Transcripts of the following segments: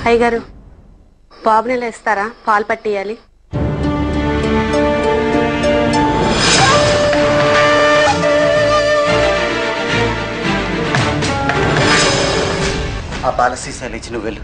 అయ్యగారు బాబుని లేస్తారా? పాలు పట్టియాలి. ఆ పాల సీసాలు ఇచ్చి నువ్వు వెళ్ళు.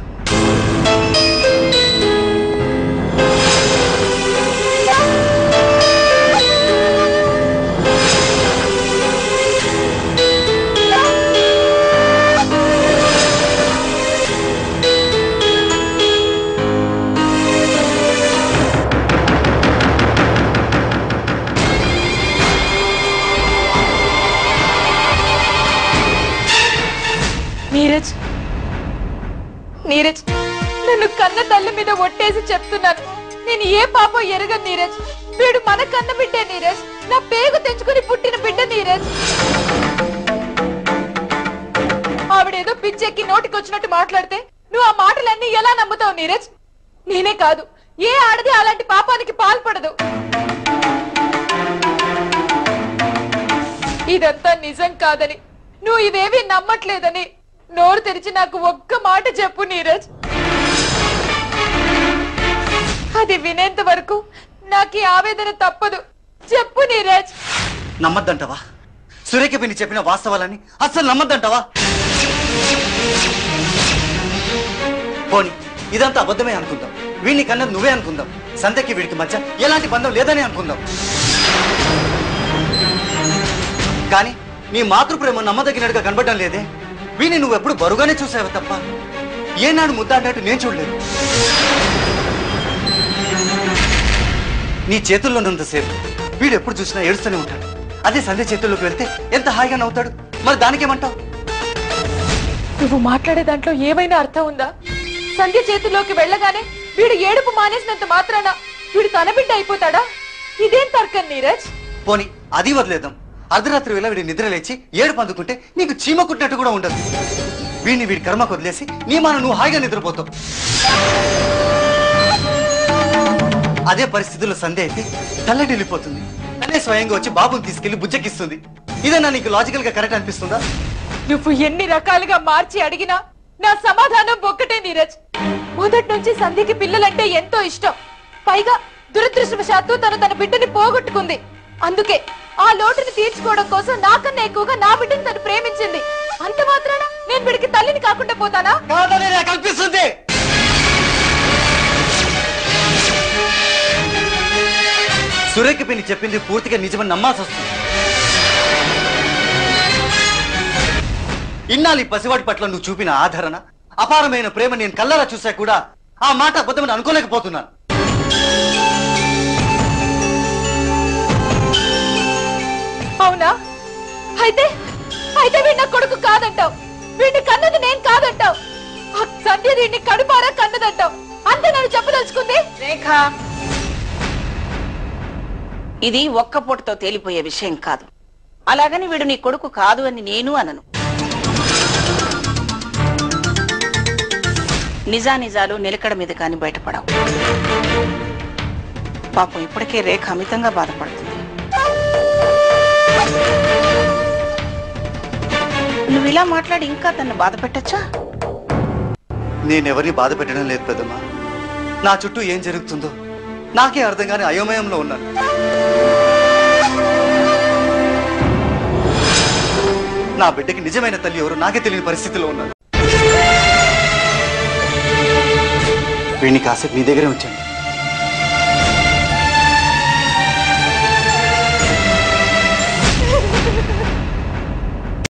నీరజ్, నీరజ్, నన్ను కన్న తల్లి మీద ఒట్టేసి చెప్తున్నాను, నేను ఏ పాపం ఎరగను నీరజ్. వీడు మన కన్న బిడ్డే నీరజ్, నా పేగు తెంచుకుని పుట్టిన బిడ్డ నీరజ్. ఆవిడేదో పిచ్చెక్కి నోటికొచ్చినట్టు మాట్లాడితే నువ్వు ఆ మాటలన్నీ ఎలా నమ్ముతావు నీరజ్? నేనే కాదు, ఏ ఆడది అలాంటి పాపానికి పాల్పడదు. ఇదంతా నిజం కాదని, నువ్వు ఇవేవి నమ్మట్లేదని నోరు తెరిచి నాకు ఒక్క మాట చెప్పు నీరజ్. అది వినేంత వరకు నాకు ఈ ఆవేదన తప్పదు. చెప్పు నీరజ్. నమ్మద్దంటావా? సురేఖ పిన్ని చెప్పిన వాస్తవాలని అస్సలు నమ్మద్దంటావా? పోనీ ఇదంతా అబద్ధమే అనుకుందాం, వీడిని కన్నది నువ్వే అనుకుందాం, సంధ్యకి వీడికి మధ్య ఎలాంటి బంధం లేదని అనుకుందాం. కానీ నీ మాతృప్రేమ నమ్మదగినట్టుగా కనబడడం లేదే. వీడిని నువ్వెప్పుడు బరుగానే చూసావు తప్ప ఏనాడు ముద్ద అన్నట్టు నేను చూడలేదు. నీ చేతుల్లో ఉన్నంతసేపు వీడు ఎప్పుడు చూసినా ఏడుస్తూనే ఉంటాడు. అదే సంధ్య చేతుల్లోకి వెళ్తే ఎంత హాయిగా నవ్వుతాడు. మరి దానికేమంటావు? నువ్వు మాట్లాడే దాంట్లో ఏమైనా అర్థం ఉందా? సంధ్య చేతుల్లోకి వెళ్ళగానే వీడు ఏడుపు మానేసినంత మాత్రాన వీడు తన బిడ్డ అయిపోతాడా? ఇదేం తర్కం నీరజ్? పోనీ అది వదిలేద్దాం. అర్ధరాత్రి వేళ వీడి నిద్ర లేచి ఏడుపు అందుకుంటే నీకు చీమ కుట్టినట్టు కూడా ఉండదు. వీడిని వీడి కర్మకు వదిలేసి నీ మనం నువ్వు హాయిగా నిద్రపోతావు. అదే పరిస్థితుల్లో సంధ్య అయితే తల్లడిల్లిపోతుంది. తనే స్వయంగా వచ్చి బాబుని తీసుకెళ్లి బుజ్జకిస్తుంది. ఇదేనా నీకు లాజికల్ గా కరెక్ట్ అనిపిస్తుందా? నువ్వు ఎన్ని రకాలుగా మార్చి అడిగినా నా సమాధానం ఒక్కటే నీరజ్. మొదటి నుంచి సంధ్యకి పిల్లలంటే ఎంతో ఇష్టం. పైగా దురదృష్టవశాత్తు తన బిడ్డని పోగొట్టుకుంది. అందుకే ఆ లోటుని తీర్చుకోవడం కోసం నాకన్నా ఎక్కువగా నా బిడ్డని తను ప్రేమించింది. అంత మాత్రాన నేను వీడికి తల్లిని కాకుండా పోతానా? కాదని నాకు అనిపిస్తుంది. సురేఖ పిన్ని చెప్పింది పూర్తిగా నిజమని నమ్మాల్సి వస్తుంది. ఇన్నాళ్ళు ఈ పసివాడి పట్ల నువ్వు చూపిన ఆదరణ, అపారమైన ప్రేమ నేను కళ్ళారా చూసా కూడా ఆ మాట అబద్ధమని అనుకోలేకపోతున్నాను. అవునా? అయితే వీడి నా కొడుకు కాదంటావు, వీడిని కన్నది నేను కాదంటావు, సంధ్య దీన్ని కడుపారా కన్నదంటావు. అంతే నన్ను చెప్పదలుచుకుంది. రేఖ, ఇది ఒక్క పూటతో తేలిపోయే విషయం కాదు. అలాగని వీడు నీ కొడుకు కాదు అని నేను అనను. నిజానిజాలు నిలకడ మీద కాని బయటపడవు. పాపం ఇప్పటికే రేఖ అమితంగా బాధపడుతుంది. నువ్వు ఇలా మాట్లాడి ఇంకా తను బాధ పెట్టచ్చా? నేనెవరిని బాధ పెట్టడం లేదు పెద్దమ్మా. నా చుట్టూ ఏం జరుగుతుందో నాకే అర్థం కాని అయోమయంలో ఉన్నాను. నా బిడ్డకి నిజమైన తల్లి ఎవరు నాకే తెలియని పరిస్థితిలో ఉన్నాను. వీడిని కాసేపు నీ దగ్గరే ఉంచండి.